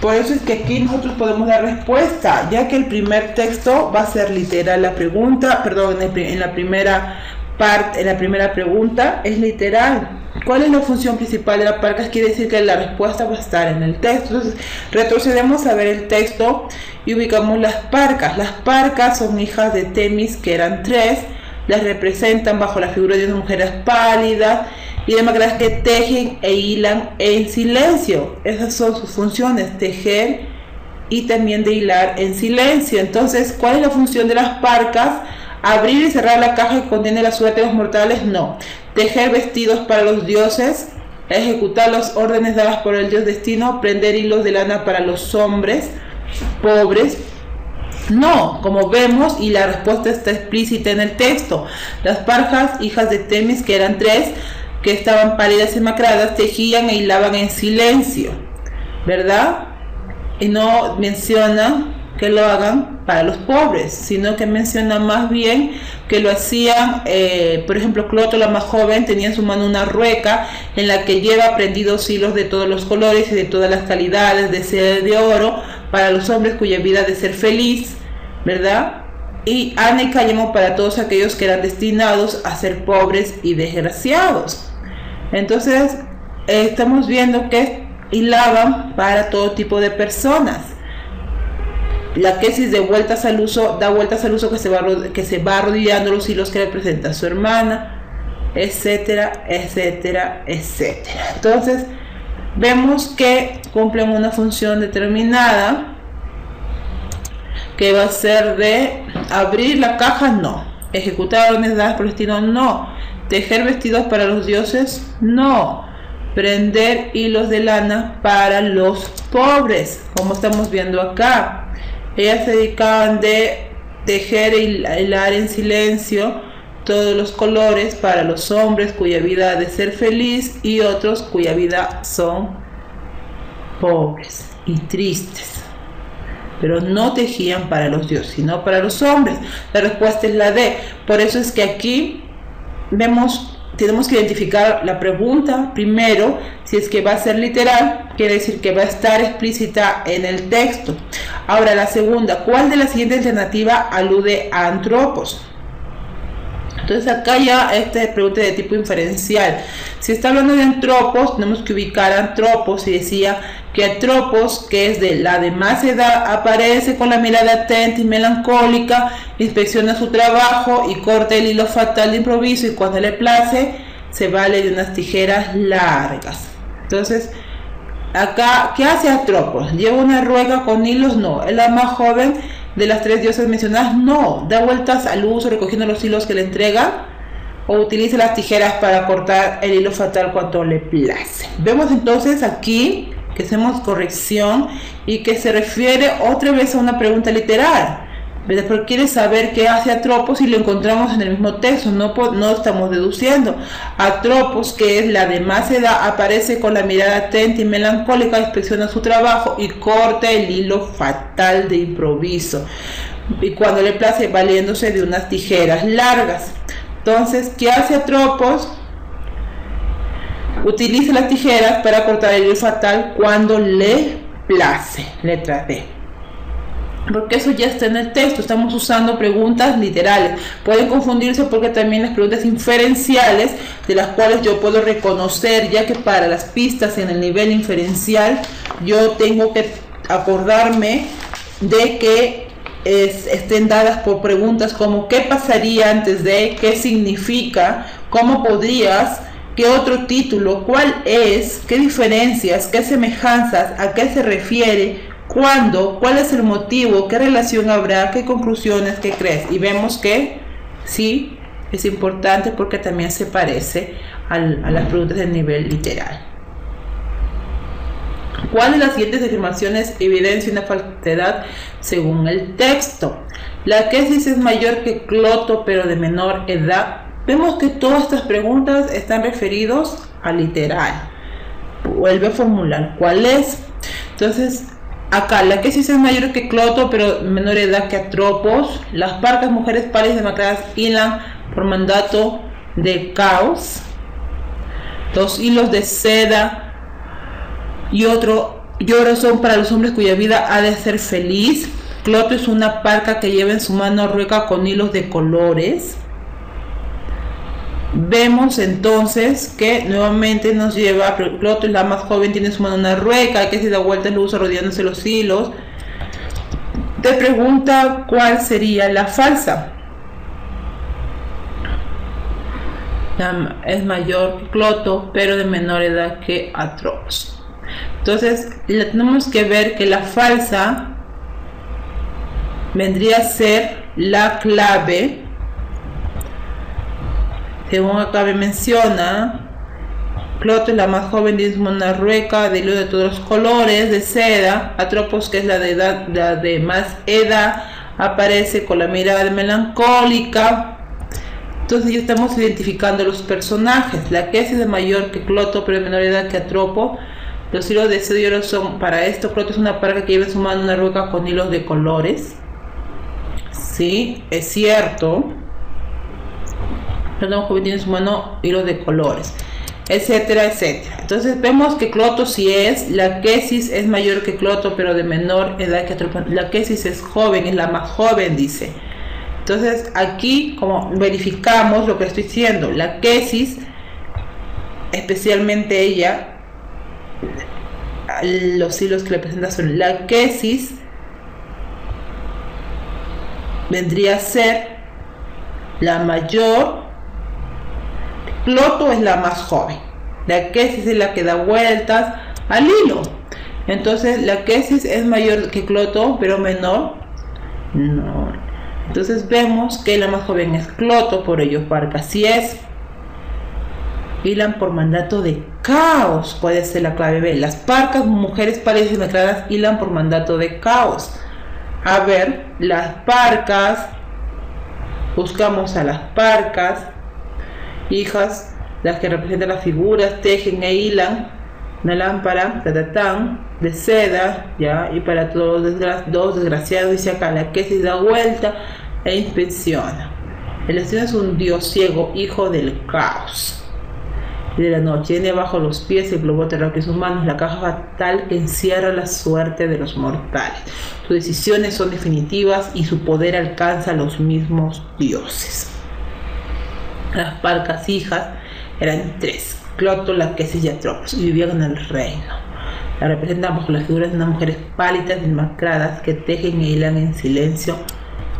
[SPEAKER 1] Por eso es que aquí nosotros podemos dar respuesta, ya que el primer texto va a ser literal la pregunta, perdón, en la primera parte, en la primera pregunta es literal. ¿Cuál es la función principal de las parcas? Quiere decir que la respuesta va a estar en el texto. Entonces retrocedemos a ver el texto y ubicamos las parcas. Las parcas son hijas de Temis, que eran 3. Las representan bajo la figura de unas mujeres pálidas y demacradas que tejen e hilan en silencio. Esas son sus funciones: tejer y también de hilar en silencio. Entonces, ¿cuál es la función de las parcas? ¿Abrir y cerrar la caja que contiene la suerte de los mortales? No. ¿Tejer vestidos para los dioses? ¿Ejecutar las órdenes dadas por el dios destino? ¿Prender hilos de lana para los hombres pobres? No, como vemos, y la respuesta está explícita en el texto. Las parcas, hijas de Temis, que eran 3, que estaban pálidas y macradas, tejían e hilaban en silencio, ¿verdad? Y no menciona que lo hagan para los pobres, sino que menciona más bien que lo hacían, por ejemplo, Cloto, la más joven, tenía en su mano una rueca en la que lleva prendidos hilos de todos los colores y de todas las calidades, de seda y de oro, para los hombres cuya vida ha de ser feliz, ¿verdad? Y Ana y Cállamo para todos aquellos que eran destinados a ser pobres y desgraciados. Entonces, estamos viendo que hilaban para todo tipo de personas. La quesis de vueltas al uso, da vueltas al uso que se va arrodillando los hilos que representa a su hermana, etcétera, etcétera, etcétera. Entonces, vemos que cumplen una función determinada, que va a ser de abrir la caja, no. Ejecutar órdenes dadas por el destino, no. Tejer vestidos para los dioses, no. Prender hilos de lana para los pobres, como estamos viendo acá. Ellas se dedicaban de tejer y hilar en silencio todos los colores para los hombres cuya vida ha de ser feliz y otros cuya vida son pobres y tristes. Pero no tejían para los dioses, sino para los hombres. La respuesta es la D. Por eso es que aquí tenemos que identificar la pregunta primero. Si es que va a ser literal, quiere decir que va a estar explícita en el texto. Ahora, la segunda: ¿cuál de la siguiente alternativa alude a antropos? Entonces acá ya esta pregunta de tipo inferencial. Si está hablando de Antropos, tenemos que ubicar a Antropos, y decía que Antropos, que es de la de más edad, aparece con la mirada atenta y melancólica, inspecciona su trabajo y corta el hilo fatal de improviso, y cuando le place se vale de unas tijeras largas. Entonces acá, ¿qué hace Antropos? ¿Lleva una rueca con hilos? No. ¿Es la más joven de las tres diosas mencionadas? No. ¿Da vueltas al uso recogiendo los hilos que le entrega? ¿O utiliza las tijeras para cortar el hilo fatal cuando le place? Vemos entonces aquí que hacemos corrección y que se refiere otra vez a una pregunta literal. Pero quiere saber qué hace Antropos y lo encontramos en el mismo texto, no estamos deduciendo. Antropos, que es la de más edad, aparece con la mirada atenta y melancólica, inspecciona su trabajo y corta el hilo fatal de improviso. Y cuando le place, valiéndose de unas tijeras largas. Entonces, ¿qué hace Antropos? Utiliza las tijeras para cortar el hilo fatal cuando le place. Letra D. Porque eso ya está en el texto, estamos usando preguntas literales. Pueden confundirse porque también las preguntas inferenciales, de las cuales yo puedo reconocer, ya que para las pistas en el nivel inferencial yo tengo que acordarme de que estén dadas por preguntas como ¿qué pasaría antes de? ¿Qué significa? ¿Cómo podrías? ¿Qué otro título? ¿Cuál es? ¿Qué diferencias? ¿Qué semejanzas? ¿A qué se refiere? ¿Cuándo? ¿Cuál es el motivo? ¿Qué relación habrá? ¿Qué conclusiones? ¿Qué crees? Y vemos que sí, es importante porque también se parece a las preguntas del nivel literal. ¿Cuál de las siguientes afirmaciones evidencia una falsedad según el texto? La quesis es mayor que Cloto, pero de menor edad. Vemos que todas estas preguntas están referidos a literal. Vuelve a formular cuál es. Entonces, acá, la quesis es mayor que Cloto, pero de menor edad que Antropos. Las parcas, mujeres pálidas demacradas, hilan por mandato de Caos. Los hilos de seda y oro son para los hombres cuya vida ha de ser feliz. Cloto es una parca que lleva en su mano rueca con hilos de colores. Vemos entonces que nuevamente nos lleva, Cloto es la más joven, tiene en su mano una rueca, que se da vuelta el uso rodeándose los hilos. Te pregunta cuál sería la falsa. Es mayor que Cloto, pero de menor edad que Antropos. Entonces tenemos que ver que la falsa vendría a ser la clave. Según acá me menciona, Cloto es la más joven, tiene una rueca de hilo de todos los colores, de seda. Antropos, que es la de más edad, aparece con la mirada melancólica. Entonces ya estamos identificando los personajes. La quesis es mayor que Cloto, pero de menor edad que Antropos. Los hilos de seda y oro son para esto. Cloto es una parca que lleva en su mano una rueca con hilos de colores. Sí, es cierto. Cloto joven tiene en su mano hilos de colores, etcétera, etcétera. Entonces vemos que Cloto sí es, la quesis es mayor que Cloto, pero de menor edad que Antropos. La quesis es joven, es la más joven, dice. Entonces aquí, como verificamos lo que estoy diciendo, la quesis, especialmente ella, los hilos que le presenta son la quesis, vendría a ser la mayor. Cloto es la más joven. La quesis es la que da vueltas al hilo. Entonces la quesis es mayor que Cloto, pero menor. No. Entonces vemos que la más joven es Cloto, por ello parca. Así es. Hilan por mandato de Caos. Puede ser la clave B. Las parcas, mujeres pálidas y demacradas, hilan por mandato de Caos. A ver, las parcas. Buscamos a las parcas. Hijas, las que representan las figuras, tejen e hilan una lámpara, de seda, ya, y para todos los desgraciados, dice acá, la quesis da vuelta e inspecciona. El destino es un dios ciego, hijo del caos y de la noche. Tiene bajo los pies el globo terráqueo en sus manos, la caja fatal que encierra la suerte de los mortales. Sus decisiones son definitivas y su poder alcanza a los mismos dioses. Las parcas hijas eran 3, Cloto, Laquesis y Atropos, y vivían en el reino. La representan bajo las figuras de unas mujeres pálidas y demacradas que tejen e hilan en silencio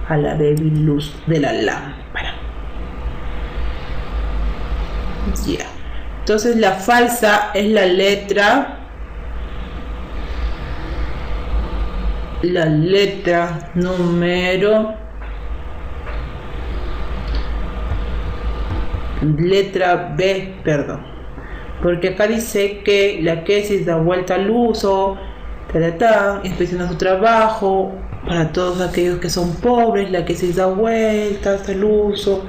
[SPEAKER 1] a la débil luz de la lámpara. Ya. Entonces la falsa es la letra número letra B, perdón, porque acá dice que Laquesis da vuelta al uso, inspecciona su trabajo para todos aquellos que son pobres. Laquesis da vueltas al uso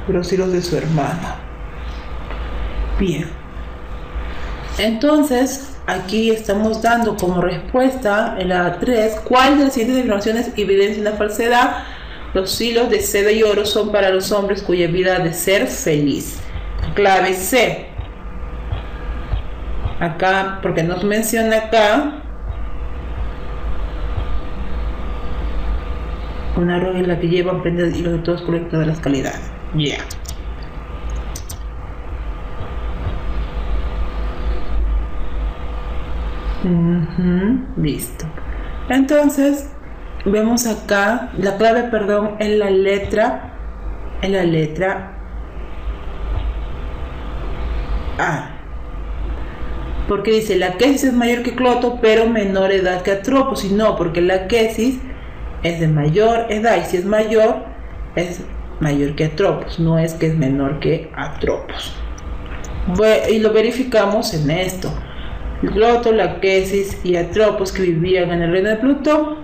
[SPEAKER 1] de los hilos de su hermana. Bien, entonces aquí estamos dando como respuesta en la 3, ¿cuál de las siguientes afirmaciones evidencia una falsedad? Los hilos de seda y oro son para los hombres cuya vida ha de ser feliz. Clave C. Acá, porque nos menciona acá una roja en la que llevan prendas hilos de todos colores de todas las calidades. Ya. Listo. Entonces vemos acá la clave, perdón, en la letra A, porque dice Laquesis es mayor que Cloto pero menor edad que Atropos, y no, porque Laquesis es de mayor edad, y si es mayor que Atropos, no es que es menor que Atropos. Y lo verificamos en esto. Cloto, Laquesis y Atropos, que vivían en el reino de Plutón,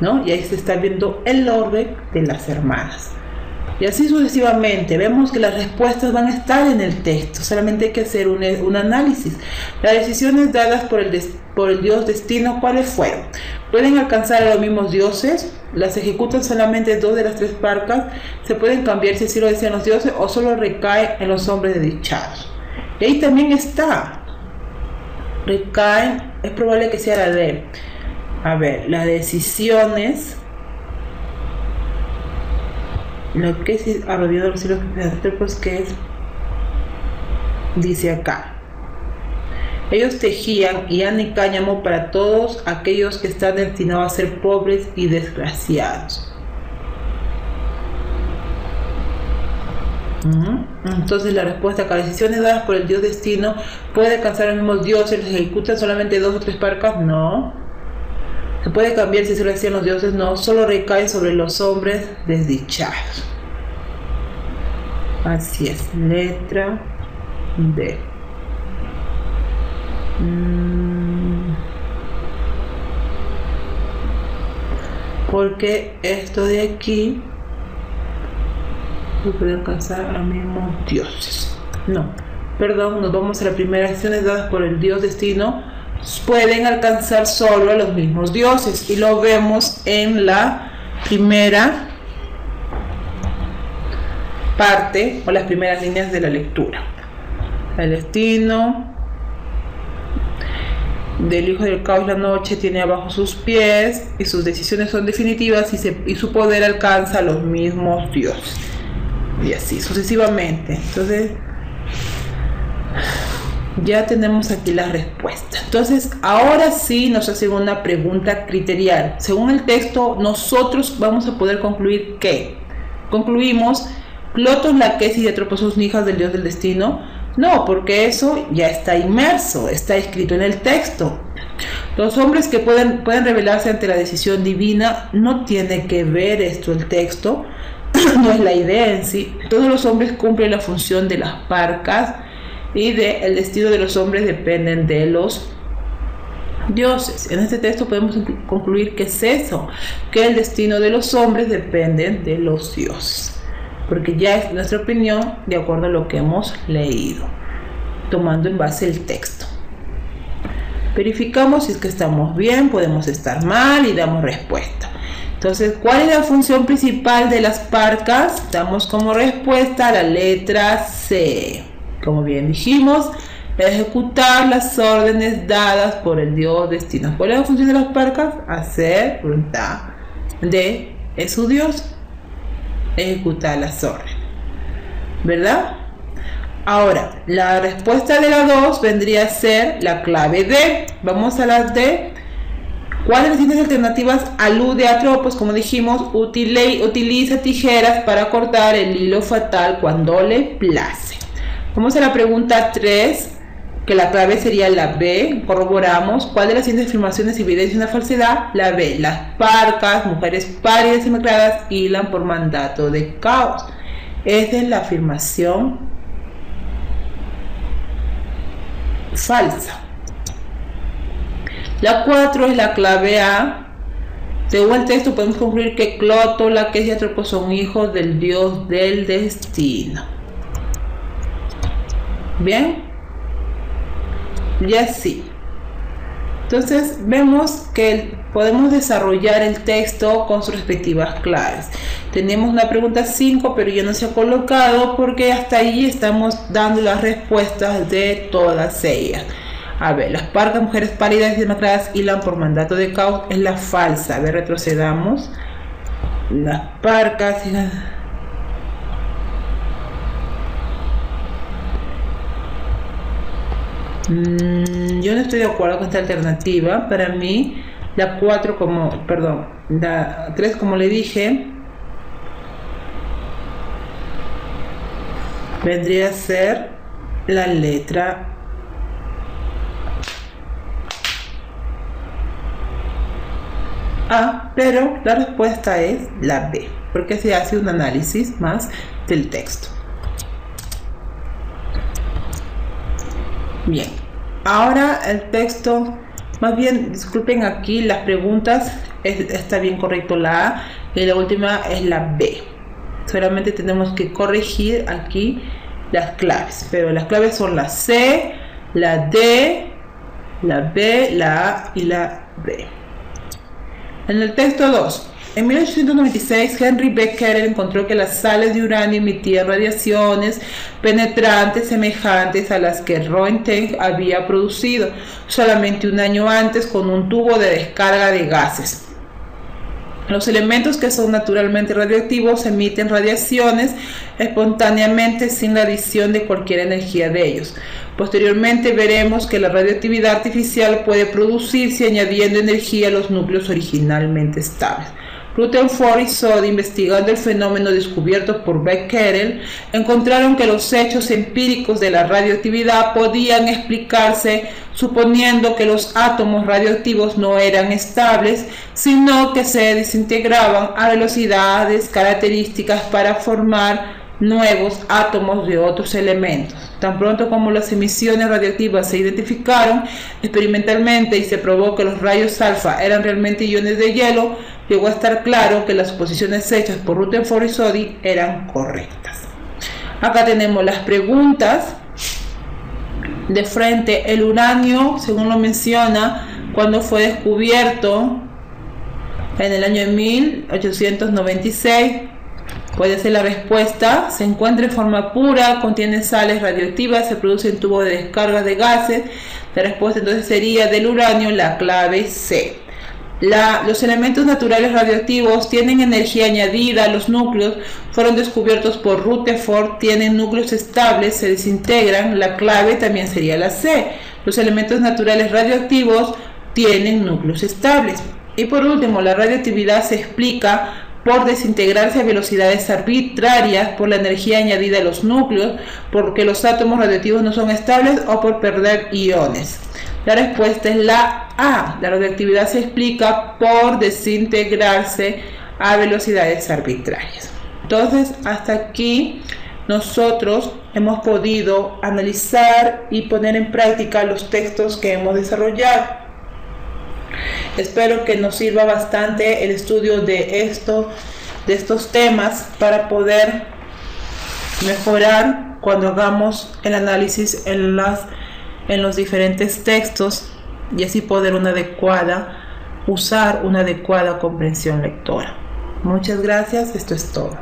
[SPEAKER 1] ¿no? Y ahí se está viendo el orden de las hermanas. Y así sucesivamente. Vemos que las respuestas van a estar en el texto, solamente hay que hacer un análisis. Las decisiones dadas por el dios destino, ¿cuáles fueron? Pueden alcanzar a los mismos dioses, las ejecutan solamente 2 de las 3 parcas, se pueden cambiar si así lo desean los dioses, o solo recae en los hombres desdichados. Y ahí también está. Recaen, es probable que sea la D. A ver, las decisiones, lo que es abreviado los hilos pues que es, dice acá, ellos tejían hián y cáñamo para todos aquellos que están destinados a ser pobres y desgraciados. Entonces la respuesta acá, decisiones dadas por el dios destino, puede alcanzar a los mismos dioses, les ejecutan solamente 2 o 3 parcas, no. Se puede cambiar si se lo decían los dioses, no. Solo recae sobre los hombres desdichados. Así es, letra D. Porque esto de aquí no puede alcanzar a los mismos dioses. No, perdón, nos vamos a la primera. Decisiones dadas por el dios destino pueden alcanzar solo a los mismos dioses, y lo vemos en la primera parte o las primeras líneas de la lectura. El destino del hijo del caos la noche tiene abajo sus pies, y sus decisiones son definitivas, y su poder alcanza a los mismos dioses, y así sucesivamente. Entonces ya tenemos aquí la respuesta. Entonces ahora sí nos hacen una pregunta criterial. Según el texto, nosotros vamos a poder concluir que concluimos Cloto, Laquesis y Atropos son hijas del dios del destino. No, porque eso ya está inmerso, está escrito en el texto. Los hombres que pueden rebelarse ante la decisión divina, no tiene que ver esto el texto, no es la idea en sí. Todos los hombres cumplen la función de las parcas, y el destino de los hombres dependen de los dioses. En este texto podemos concluir que es eso, que el destino de los hombres dependen de los dioses, porque ya es nuestra opinión de acuerdo a lo que hemos leído, tomando en base el texto. Verificamos si es que estamos bien, podemos estar mal y damos respuesta. Entonces, ¿cuál es la función principal de las parcas? Damos como respuesta la letra C. Como bien dijimos, ejecutar las órdenes dadas por el dios destino. ¿Cuál es la función de las parcas? Hacer voluntad de su dios, ejecutar las órdenes. ¿verdad? Ahora, la respuesta de la 2 vendría a ser la clave D. Vamos a la D. ¿Cuál de las siguientes alternativas alude a tropos? Como dijimos, utiliza tijeras para cortar el hilo fatal cuando le place. Vamos a la pregunta 3, que la clave sería la B. Corroboramos. ¿Cuál de las siguientes afirmaciones evidencia una falsedad? La B. Las parcas, mujeres pálidas y demacradas, hilan por mandato de caos. Esa es la afirmación falsa. La 4 es la clave A. Según el texto podemos concluir que Cloto, Laques y Atropos son hijos del dios del destino. Bien, y así. Entonces vemos que podemos desarrollar el texto con sus respectivas claves. Tenemos una pregunta 5, pero ya no se ha colocado porque hasta ahí estamos dando las respuestas de todas ellas. A ver, las parcas, mujeres pálidas y demacradas hilan por mandato de caos, es la falsa. A ver, retrocedamos. Las parcas y las... yo no estoy de acuerdo con esta alternativa. Para mí, la 4 como, perdón, la 3 como le dije, vendría a ser la letra A, pero la respuesta es la B, porque se hace un análisis más del texto. Bien, ahora el texto, más bien, disculpen aquí las preguntas, está bien correcto la A y la última es la B. Solamente tenemos que corregir aquí las claves, pero las claves son la C, la D, la B, la A y la B. En el texto 2, en 1896 Henry Becquerel encontró que las sales de uranio emitían radiaciones penetrantes semejantes a las que Röntgen había producido solamente un año antes con un tubo de descarga de gases. Los elementos que son naturalmente radioactivos emiten radiaciones espontáneamente sin la adición de cualquier energía de ellos. Posteriormente veremos que la radioactividad artificial puede producirse añadiendo energía a los núcleos originalmente estables. Rutherford y Soddy, investigando el fenómeno descubierto por Becquerel, encontraron que los hechos empíricos de la radioactividad podían explicarse suponiendo que los átomos radioactivos no eran estables, sino que se desintegraban a velocidades características para formar nuevos átomos de otros elementos. Tan pronto como las emisiones radioactivas se identificaron experimentalmente y se probó que los rayos alfa eran realmente iones de hielo, llegó a estar claro que las suposiciones hechas por Rutherford y Soddy eran correctas. Acá tenemos las preguntas. De frente, el uranio, según lo menciona, cuando fue descubierto en el año 1896, puede ser la respuesta. Se encuentra en forma pura, contiene sales radioactivas, se produce en tubos de descarga de gases. La respuesta entonces sería del uranio la clave C. Los elementos naturales radioactivos tienen energía añadida. Los núcleos fueron descubiertos por Rutherford, tienen núcleos estables, se desintegran. La clave también sería la C. Los elementos naturales radioactivos tienen núcleos estables. Y por último, la radioactividad se explica por desintegrarse a velocidades arbitrarias, por la energía añadida a los núcleos, porque los átomos radioactivos no son estables o por perder iones. La respuesta es la A. La radioactividad se explica por desintegrarse a velocidades arbitrarias. Entonces, hasta aquí nosotros hemos podido analizar y poner en práctica los textos que hemos desarrollado. Espero que nos sirva bastante el estudio de estos temas para poder mejorar cuando hagamos el análisis en los diferentes textos y así poder usar una adecuada comprensión lectora. Muchas gracias, esto es todo.